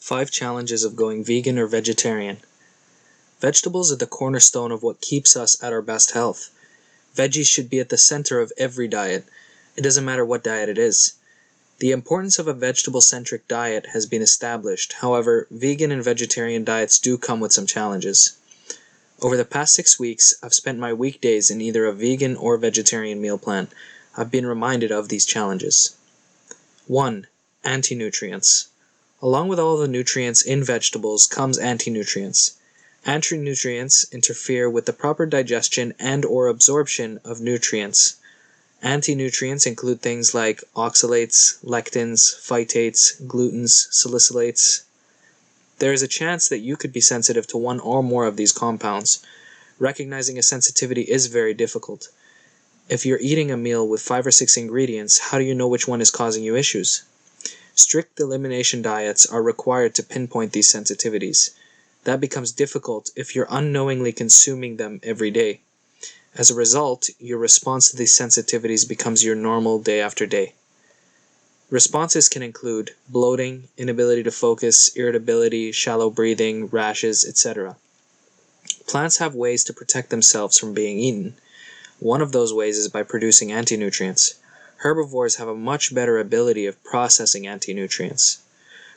5 challenges of going vegan or vegetarian. Vegetables are the cornerstone of what keeps us at our best health. Veggies should be at the center of every diet. It doesn't matter what diet it is. The importance of a vegetable-centric diet has been established. However, vegan and vegetarian diets do come with some challenges. Over the past 6 weeks, I've spent my weekdays in either a vegan or vegetarian meal plan. I've been reminded of these challenges. 1. Anti-nutrients. Along with all the nutrients in vegetables comes anti-nutrients. Anti-nutrients interfere with the proper digestion and/or absorption of nutrients. Anti-nutrients include things like oxalates, lectins, phytates, glutens, salicylates. There is a chance that you could be sensitive to one or more of these compounds. Recognizing a sensitivity is very difficult. If you're eating a meal with 5 or 6 ingredients, how do you know which one is causing you issues? Strict elimination diets are required to pinpoint these sensitivities. That becomes difficult if you're unknowingly consuming them every day. As a result, your response to these sensitivities becomes your normal day after day. Responses can include bloating, inability to focus, irritability, shallow breathing, rashes, etc. Plants have ways to protect themselves from being eaten. One of those ways is by producing anti-nutrients. Herbivores have a much better ability of processing anti-nutrients.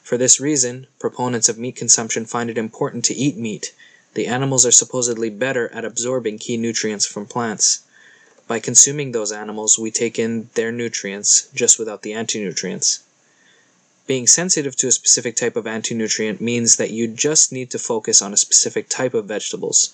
For this reason, proponents of meat consumption find it important to eat meat. The animals are supposedly better at absorbing key nutrients from plants. By consuming those animals, we take in their nutrients, just without the anti-nutrients. Being sensitive to a specific type of anti-nutrient means that you just need to focus on a specific type of vegetables.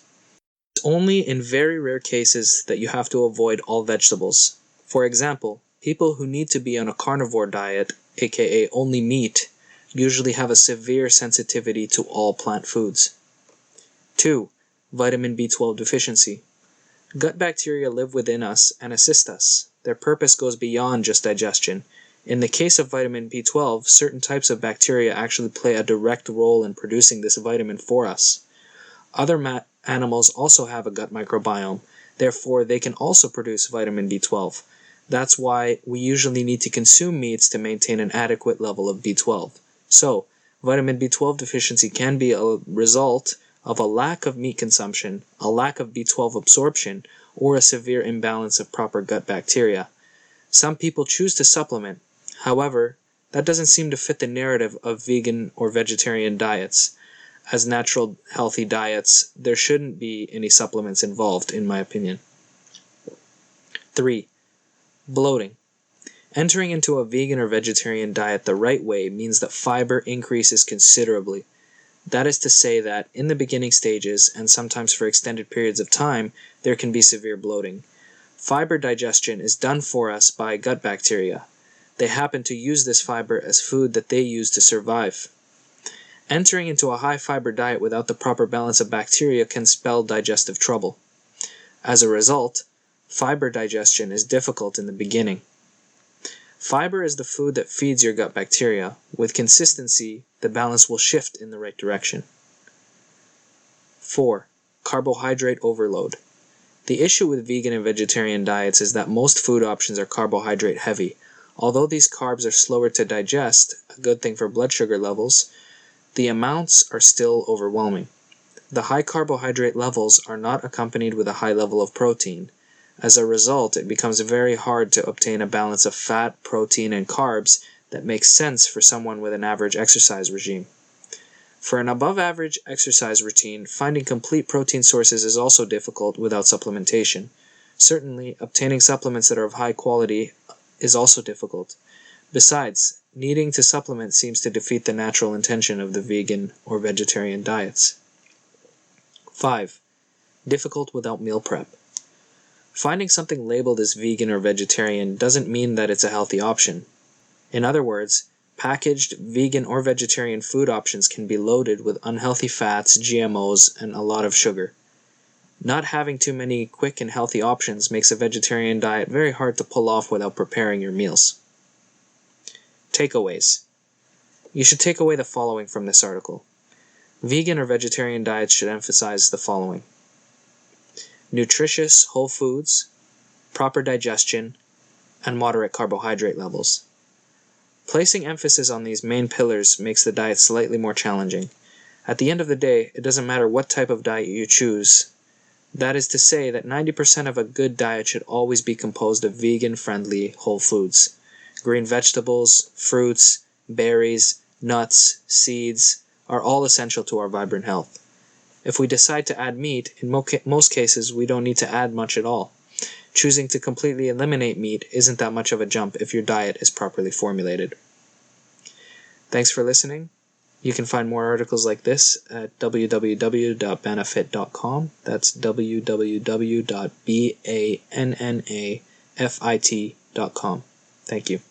It's only in very rare cases that you have to avoid all vegetables. For example, people who need to be on a carnivore diet, aka only meat, usually have a severe sensitivity to all plant foods. 2. Vitamin B12 deficiency. Gut bacteria live within us and assist us. Their purpose goes beyond just digestion. In the case of vitamin B12, certain types of bacteria actually play a direct role in producing this vitamin for us. Other animals also have a gut microbiome, therefore they can also produce vitamin B12. That's why we usually need to consume meats to maintain an adequate level of B12. So, vitamin B12 deficiency can be a result of a lack of meat consumption, a lack of B12 absorption, or a severe imbalance of proper gut bacteria. Some people choose to supplement. However, that doesn't seem to fit the narrative of vegan or vegetarian diets. As natural, healthy diets, there shouldn't be any supplements involved, in my opinion. 3. Bloating. Entering into a vegan or vegetarian diet the right way means that fiber increases considerably. That is to say that, in the beginning stages, and sometimes for extended periods of time, there can be severe bloating. Fiber digestion is done for us by gut bacteria. They happen to use this fiber as food that they use to survive. Entering into a high-fiber diet without the proper balance of bacteria can spell digestive trouble. As a result, fiber digestion is difficult in the beginning. Fiber is the food that feeds your gut bacteria. With consistency, the balance will shift in the right direction. 4. Carbohydrate overload. The issue with vegan and vegetarian diets is that most food options are carbohydrate heavy. Although these carbs are slower to digest, a good thing for blood sugar levels, the amounts are still overwhelming. The high carbohydrate levels are not accompanied with a high level of protein. As a result, it becomes very hard to obtain a balance of fat, protein, and carbs that makes sense for someone with an average exercise regime. For an above-average exercise routine, finding complete protein sources is also difficult without supplementation. Certainly, obtaining supplements that are of high quality is also difficult. Besides, needing to supplement seems to defeat the natural intention of the vegan or vegetarian diets. 5. Difficult without meal prep. Finding something labeled as vegan or vegetarian doesn't mean that it's a healthy option. In other words, packaged vegan or vegetarian food options can be loaded with unhealthy fats, GMOs, and a lot of sugar. Not having too many quick and healthy options makes a vegetarian diet very hard to pull off without preparing your meals. Takeaways. You should take away the following from this article. Vegan or vegetarian diets should emphasize the following: nutritious whole foods, proper digestion, and moderate carbohydrate levels. Placing emphasis on these main pillars makes the diet slightly more challenging. At the end of the day, it doesn't matter what type of diet you choose. That is to say that 90% of a good diet should always be composed of vegan-friendly whole foods. Green vegetables, fruits, berries, nuts, seeds are all essential to our vibrant health. If we decide to add meat, in most cases we don't need to add much at all. Choosing to completely eliminate meat isn't that much of a jump if your diet is properly formulated. Thanks for listening. You can find more articles like this at www.banafit.com. That's www.banafit.com. Thank you.